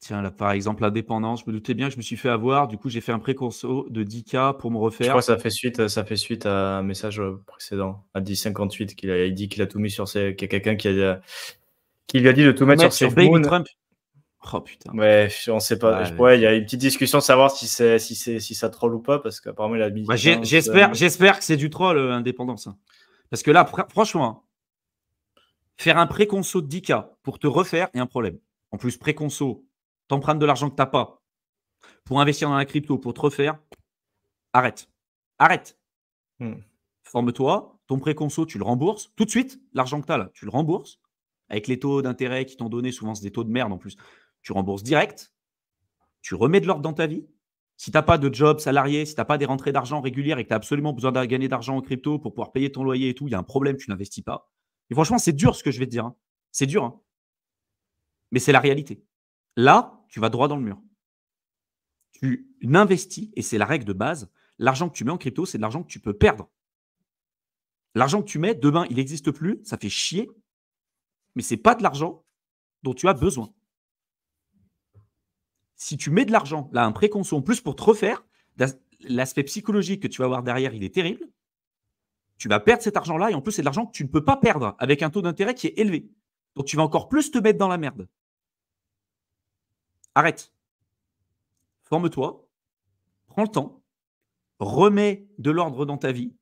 Tiens, là, par exemple, l'indépendance, je me doutais bien que je me suis fait avoir. Du coup, j'ai fait un préconso de 10K pour me Je crois refaire. que ça fait suite à un message précédent, à 1058, il dit qu'il a tout mis sur ses. Qu'il y a quelqu'un qui lui a dit de tout Tout mettre sur mettre sur Baby SafeMoon. Trump. Oh putain. Ouais, on sait pas. Ouais, Ouais, il y a une petite discussion de savoir si ça troll ou pas, parce qu'apparemment il a mis ouais, 15. j'espère que c'est du troll, indépendance. Hein. Parce que là, franchement, hein, faire un préconso de 10K pour te refaire, il y a un problème. En plus, préconso, t'empruntes de l'argent que t'as pas pour investir dans la crypto, pour te refaire, arrête. Arrête. Forme-toi, ton préconso, tu le rembourses tout de suite. L'argent que tu as là, tu le rembourses avec les taux d'intérêt qu'ils t'ont donné. Souvent, c'est des taux de merde en plus. Tu rembourses direct. Tu remets de l'ordre dans ta vie. Si tu n'as pas de job salarié, si tu n'as pas des rentrées d'argent régulières et que tu as absolument besoin de gagner d'argent en crypto pour pouvoir payer ton loyer et tout, il y a un problème, tu n'investis pas. Et franchement, c'est dur ce que je vais te dire. Hein. C'est dur. Hein. Mais c'est la réalité. Là, tu vas droit dans le mur. Tu n'investis, et c'est la règle de base, l'argent que tu mets en crypto, c'est de l'argent que tu peux perdre. L'argent que tu mets, demain, il n'existe plus, ça fait chier, mais ce n'est pas de l'argent dont tu as besoin. Si tu mets de l'argent, là, un préconçu en plus pour te refaire, l'aspect psychologique que tu vas avoir derrière, il est terrible. Tu vas perdre cet argent-là, et en plus, c'est de l'argent que tu ne peux pas perdre avec un taux d'intérêt qui est élevé. Donc, tu vas encore plus te mettre dans la merde. Arrête. Forme-toi, prends le temps, remets de l'ordre dans ta vie,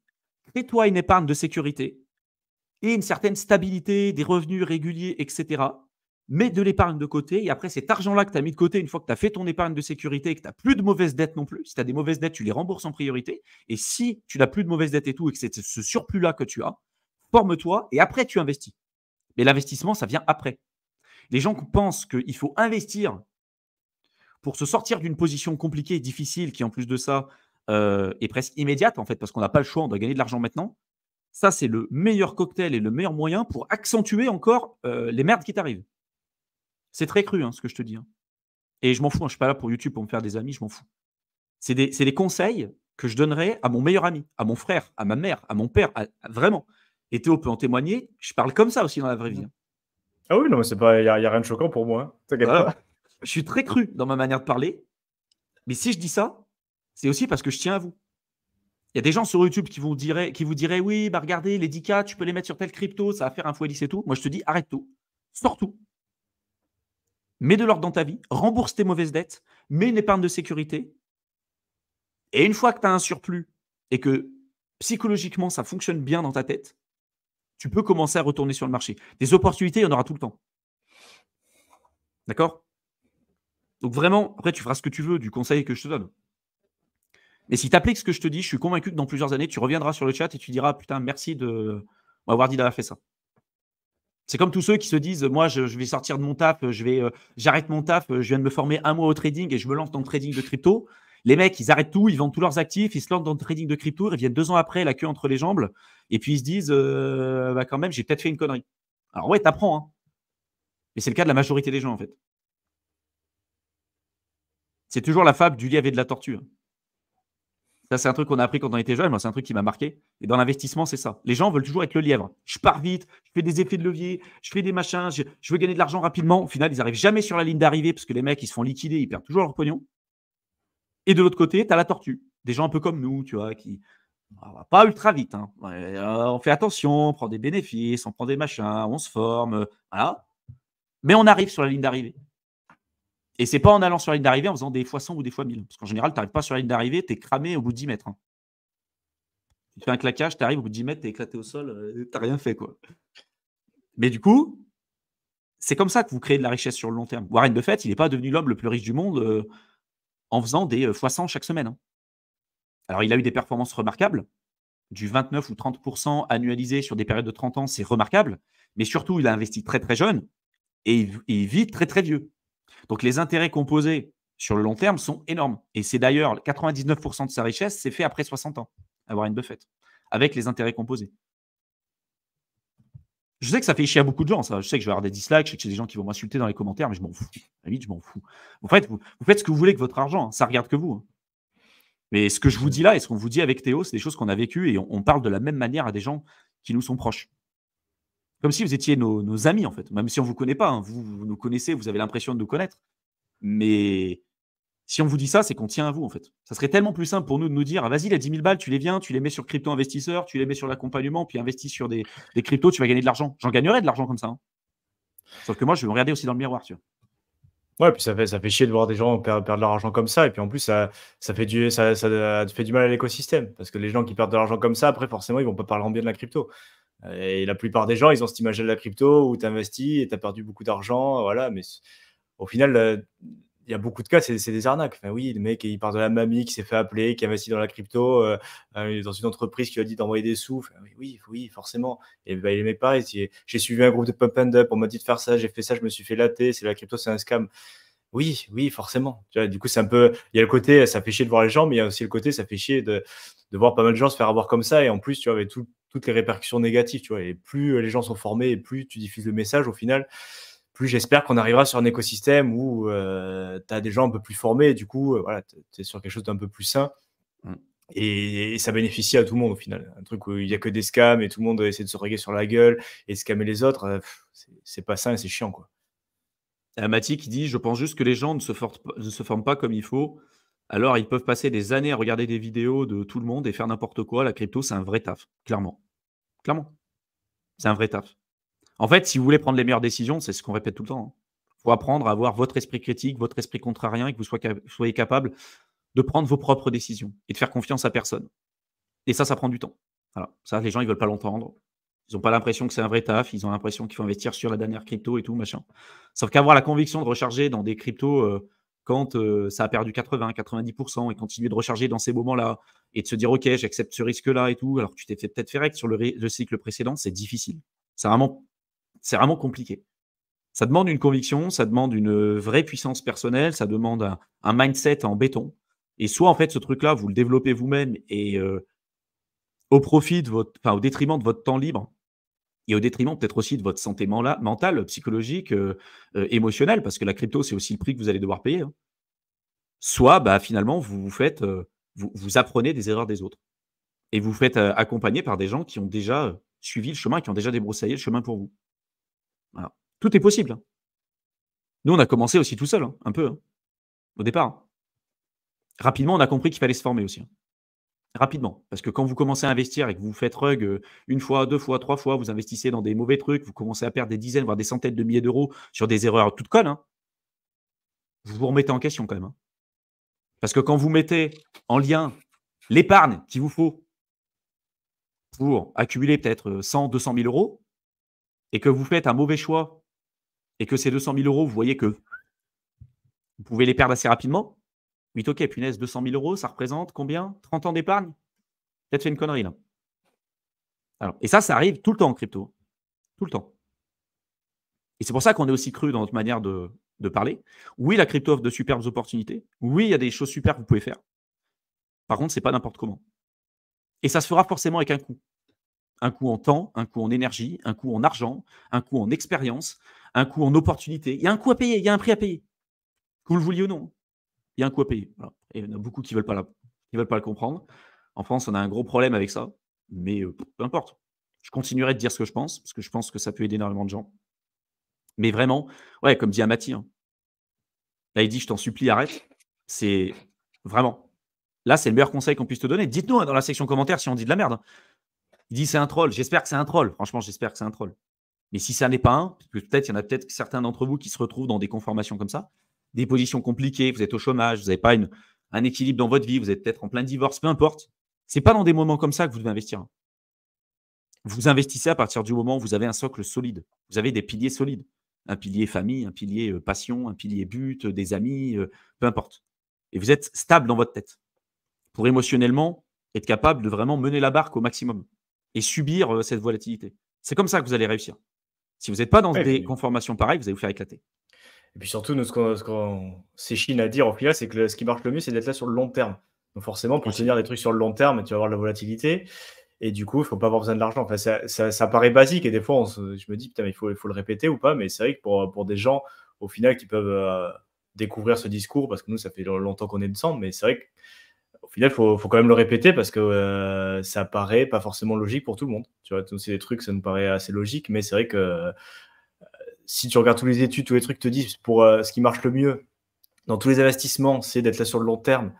crée-toi une épargne de sécurité et une certaine stabilité, des revenus réguliers, etc. Mets de l'épargne de côté et après cet argent-là que tu as mis de côté, une fois que tu as fait ton épargne de sécurité et que tu n'as plus de mauvaises dettes non plus, si tu as des mauvaises dettes, tu les rembourses en priorité. Et si tu n'as plus de mauvaises dettes et tout et que c'est ce surplus-là que tu as, forme-toi et après tu investis. Mais l'investissement, ça vient après. Les gens pensent qu'il faut investir pour se sortir d'une position compliquée et difficile qui, en plus de ça, est presque immédiate, en fait, parce qu'on n'a pas le choix, on doit gagner de l'argent maintenant. Ça, c'est le meilleur cocktail et le meilleur moyen pour accentuer encore les merdes qui t'arrivent. C'est très cru, hein, ce que je te dis. Hein. Et je m'en fous, hein, je ne suis pas là pour YouTube pour me faire des amis, je m'en fous. C'est des conseils que je donnerais à mon meilleur ami, à mon frère, à ma mère, à mon père, vraiment. Et Théo peut en témoigner, je parle comme ça aussi dans la vraie vie. Hein. Ah oui, non, mais il n'y a rien de choquant pour moi, hein. T'inquiète Voilà. pas. Je suis très cru dans ma manière de parler, mais si je dis ça, c'est aussi parce que je tiens à vous. Il y a des gens sur YouTube qui vous diraient oui, bah regardez, les 10K, tu peux les mettre sur telle crypto, ça va faire un x10 et tout. Moi, je te dis, arrête tout. Sors tout. Mets de l'ordre dans ta vie, rembourse tes mauvaises dettes, mets une épargne de sécurité. Et une fois que tu as un surplus et que psychologiquement, ça fonctionne bien dans ta tête, tu peux commencer à retourner sur le marché. Des opportunités, il y en aura tout le temps. D'accord? Donc vraiment, après, tu feras ce que tu veux du conseil que je te donne. Mais si tu appliques ce que je te dis, je suis convaincu que dans plusieurs années, tu reviendras sur le chat et tu diras putain, merci de m'avoir dit d'avoir fait ça. C'est comme tous ceux qui se disent moi, je vais sortir de mon taf, j'arrête mon taf, je viens de me former un mois au trading et je me lance dans le trading de crypto. Les mecs, ils arrêtent tout, ils vendent tous leurs actifs, ils se lancent dans le trading de crypto, ils reviennent 2 ans après, la queue entre les jambes, et puis ils se disent bah quand même, j'ai peut-être fait une connerie. Alors ouais, t'apprends, hein. Mais c'est le cas de la majorité des gens en fait. C'est toujours la fable du lièvre et de la tortue. Hein. Ça, c'est un truc qu'on a appris quand on était jeune. Moi, c'est un truc qui m'a marqué. Et dans l'investissement, c'est ça. Les gens veulent toujours être le lièvre. Je pars vite, je fais des effets de levier, je fais des machins, je veux gagner de l'argent rapidement. Au final, ils n'arrivent jamais sur la ligne d'arrivée parce que les mecs, ils se font liquider, ils perdent toujours leur pognon. Et de l'autre côté, tu as la tortue. Des gens un peu comme nous, tu vois, qui on va pas ultra vite. Hein. On fait attention, on prend des bénéfices, on prend des machins, on se forme. Voilà. Mais on arrive sur la ligne d'arrivée. Et c'est pas en allant sur la ligne d'arrivée en faisant des fois 100 ou des fois 1000. Parce qu'en général, tu n'arrives pas sur la ligne d'arrivée, tu es cramé au bout de 10 mètres. Hein. Tu fais un claquage, tu arrives au bout de 10 mètres, tu es éclaté au sol, tu n'as rien fait. Quoi. Mais du coup, c'est comme ça que vous créez de la richesse sur le long terme. Warren Buffett, il n'est pas devenu l'homme le plus riche du monde en faisant des x100 chaque semaine. Hein. Alors, il a eu des performances remarquables. Du 29 ou 30% annualisé sur des périodes de 30 ans, c'est remarquable. Mais surtout, il a investi très, très jeune et il vit très, très vieux. Donc, les intérêts composés sur le long terme sont énormes. Et c'est d'ailleurs 99% de sa richesse, c'est fait après 60 ans, à Warren Buffett, avec les intérêts composés. Je sais que ça fait chier à beaucoup de gens, ça. Je sais que je vais avoir des dislikes, je sais que j'ai des gens qui vont m'insulter dans les commentaires, mais je m'en fous. À la limite, je m'en fous. En fait, vous faites ce que vous voulez avec votre argent, hein. Ça regarde que vous. Hein. Mais ce que je vous dis là et ce qu'on vous dit avec Théo, c'est des choses qu'on a vécues et on parle de la même manière à des gens qui nous sont proches. Comme si vous étiez nos amis, en fait. Même si on ne vous connaît pas, hein. Vous nous connaissez, vous avez l'impression de nous connaître. Mais si on vous dit ça, c'est qu'on tient à vous, en fait. Ça serait tellement plus simple pour nous de nous dire, ah, vas-y, les 10 000 balles, tu les viens, tu les mets sur crypto-investisseur, tu les mets sur l'accompagnement, puis investis sur des cryptos, tu vas gagner de l'argent. J'en gagnerais de l'argent comme ça. Hein. Sauf que moi, je vais me regarder aussi dans le miroir, tu vois. Ouais, puis ça fait chier de voir des gens perdre leur argent comme ça. Et puis en plus, ça fait du mal à l'écosystème. Parce que les gens qui perdent de l'argent comme ça, après, forcément, ils vont pas parler en bien de la crypto. Et la plupart des gens, ils ont cette image de la crypto où tu investis et tu as perdu beaucoup d'argent. Voilà. Mais au final, il y a beaucoup de cas, c'est des arnaques. Enfin, oui, le mec, il part de la mamie qui s'est fait appeler, qui investit dans la crypto, dans une entreprise qui lui a dit d'envoyer des sous. Enfin, oui, forcément. Et ben, les mecs, pareil, j'ai suivi un groupe de pump and up, on m'a dit de faire ça, j'ai fait ça, je me suis fait latter, c'est la crypto, c'est un scam. Oui, forcément. Tu vois, du coup, c'est un peu. Il y a le côté, ça fait chier de voir les gens, mais il y a aussi le côté, ça fait chier de voir pas mal de gens se faire avoir comme ça. Et en plus, tu vois, avec toutes les répercussions négatives, tu vois, et plus les gens sont formés et plus tu diffuses le message, au final, plus j'espère qu'on arrivera sur un écosystème où tu as des gens un peu plus formés. Et du coup, voilà, tu es sur quelque chose d'un peu plus sain. Et ça bénéficie à tout le monde au final. Un truc où il n'y a que des scams et tout le monde essaie de se regarder sur la gueule et scammer les autres, c'est pas sain et c'est chiant, quoi. Mathieu qui dit, je pense juste que les gens ne se forment pas comme il faut. Alors, ils peuvent passer des années à regarder des vidéos de tout le monde et faire n'importe quoi. La crypto, c'est un vrai taf, clairement. Clairement. C'est un vrai taf. En fait, si vous voulez prendre les meilleures décisions, c'est ce qu'on répète tout le temps. Il faut apprendre à avoir votre esprit critique, votre esprit contrarien et que vous soyez capable de prendre vos propres décisions et de faire confiance à personne. Et ça prend du temps. Voilà. Ça, les gens, ils veulent pas l'entendre. Ils n'ont pas l'impression que c'est un vrai taf. Ils ont l'impression qu'il faut investir sur la dernière crypto et tout, machin. Sauf qu'avoir la conviction de recharger dans des cryptos quand ça a perdu 80, 90% et continuer de recharger dans ces moments-là et de se dire, OK, j'accepte ce risque-là et tout, alors que tu t'es peut-être fait rec sur le cycle précédent, c'est difficile. C'est vraiment compliqué. Ça demande une conviction, ça demande une vraie puissance personnelle, ça demande un mindset en béton. Et soit, en fait, ce truc-là, vous le développez vous-même et au profit de au détriment de votre temps libre et au détriment peut-être aussi de votre santé mentale, psychologique, émotionnelle, parce que la crypto, c'est aussi le prix que vous allez devoir payer. Hein. Soit, bah, finalement, vous apprenez des erreurs des autres et vous faites accompagner par des gens qui ont déjà suivi le chemin, qui ont déjà débroussaillé le chemin pour vous. Voilà. Tout est possible. Hein. Nous, on a commencé aussi tout seul, hein, un peu, hein, au départ. Hein. Rapidement, on a compris qu'il fallait se former aussi. Hein. Rapidement, parce que quand vous commencez à investir et que vous vous faites rug, 1 fois, 2 fois, 3 fois, vous investissez dans des mauvais trucs, vous commencez à perdre des dizaines, voire des centaines de milliers d'euros sur des erreurs toutes connes, hein, vous vous remettez en question quand même, hein. Parce que quand vous mettez en lien l'épargne qu'il vous faut pour accumuler peut-être, 100-200 000 € et que vous faites un mauvais choix et que ces 200 000 €, vous voyez que vous pouvez les perdre assez rapidement, vous dites: «OK, punaise, 200 000 €, ça représente combien? 30 ans d'épargne? Peut-être fait une connerie là». Alors et ça arrive tout le temps en crypto, tout le temps. Et c'est pour ça qu'on est aussi cru dans notre manière de parler. Oui, la crypto offre de superbes opportunités. Oui, il y a des choses super que vous pouvez faire. Par contre, c'est pas n'importe comment. Et ça se fera forcément avec un coût. Un coût en temps, un coût en énergie, un coût en argent, un coût en expérience, un coût en opportunité. Il y a un coût à payer, il y a un prix à payer. Que vous le vouliez ou non. Il y a un coût à payer. Voilà. Et il y en a beaucoup qui veulent pas veulent pas le comprendre. En France, on a un gros problème avec ça. Mais peu importe. Je continuerai de dire ce que je pense, parce que je pense que ça peut aider énormément de gens. Mais vraiment, ouais, comme dit Amati, hein. Là, il dit: «Je t'en supplie, arrête». C'est vraiment. Là, c'est le meilleur conseil qu'on puisse te donner. Dites-nous, hein, dans la section commentaires si on dit de la merde, hein. Il dit: «C'est un troll». J'espère que c'est un troll. Franchement, j'espère que c'est un troll. Mais si ça n'est pas un, parce que peut-être, il y en a peut-être certains d'entre vous qui se retrouvent dans des conformations comme ça, des positions compliquées, vous êtes au chômage, vous n'avez pas un équilibre dans votre vie, vous êtes peut-être en plein divorce, peu importe. C'est pas dans des moments comme ça que vous devez investir, hein. Vous investissez à partir du moment où vous avez un socle solide. Vous avez des piliers solides. Un pilier famille, un pilier passion, un pilier but, des amis, peu importe. Et vous êtes stable dans votre tête pour émotionnellement être capable de vraiment mener la barque au maximum et subir cette volatilité. C'est comme ça que vous allez réussir. Si vous n'êtes pas dans Ouais, des conformations pareilles, vous allez vous faire éclater. et puis surtout, nous, ce qu'on s'échine à dire au final, c'est que ce qui marche le mieux, c'est d'être là sur le long terme. Donc forcément, pour Aussi. tenir des trucs sur le long terme, tu vas avoir de la volatilité. Et du coup, il ne faut pas avoir besoin de l'argent. Enfin, ça paraît basique et des fois, je me dis, putain, mais il faut le répéter ou pas. Mais c'est vrai que pour des gens, au final, qui peuvent découvrir ce discours, parce que nous, ça fait longtemps qu'on est dedans, mais c'est vrai qu'au final, il faut quand même le répéter parce que ça paraît pas forcément logique pour tout le monde. Tu vois, c'est des trucs, ça nous paraît assez logique, mais c'est vrai que si tu regardes toutes les études, tous les trucs te disent pour ce qui marche le mieux, dans tous les investissements, c'est d'être là sur le long terme,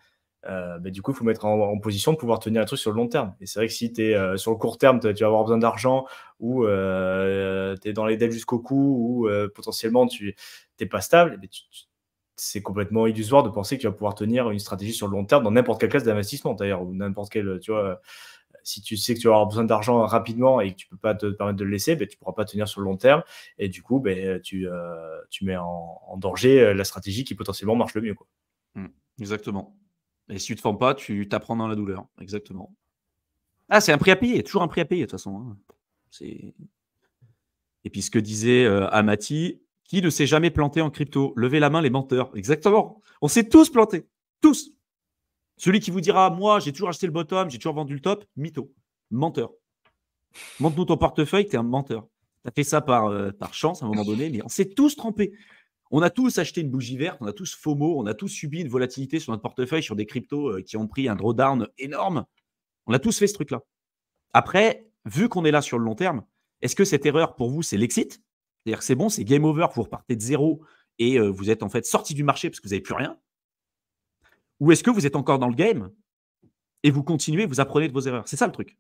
du coup, il faut mettre en position de pouvoir tenir un truc sur le long terme. Et c'est vrai que si tu es sur le court terme, tu vas avoir besoin d'argent ou tu es dans les dettes jusqu'au cou ou potentiellement tu n'es pas stable, c'est complètement illusoire de penser que tu vas pouvoir tenir une stratégie sur le long terme dans n'importe quelle classe d'investissement d'ailleurs, ou n'importe quel, tu vois, si tu sais que tu vas avoir besoin d'argent rapidement et que tu peux pas te permettre de le laisser, tu pourras pas tenir sur le long terme et du coup, tu mets en danger la stratégie qui potentiellement marche le mieux, quoi. Exactement. Et si tu te formes pas, tu t'apprends dans la douleur. Exactement. Ah, c'est un prix à payer, toujours un prix à payer de toute façon, hein. Et puis ce que disait Amati, qui ne s'est jamais planté en crypto? Levez la main les menteurs. Exactement. On s'est tous plantés. Tous. Celui qui vous dira, moi, j'ai toujours acheté le bottom, j'ai toujours vendu le top, mytho. Menteur. Montre-nous ton portefeuille, tu es un menteur. Tu as fait ça par chance à un moment donné, mais on s'est tous trompés. On a tous acheté une bougie verte, on a tous FOMO, on a tous subi une volatilité sur notre portefeuille sur des cryptos qui ont pris un drawdown énorme. On a tous fait ce truc-là. Après, vu qu'on est là sur le long terme, est-ce que cette erreur pour vous, c'est l'exit? C'est-à-dire que c'est bon, c'est game over, vous repartez de zéro et vous êtes en fait sorti du marché parce que vous n'avez plus rien? Ou est-ce que vous êtes encore dans le game et vous continuez, vous apprenez de vos erreurs? C'est ça le truc.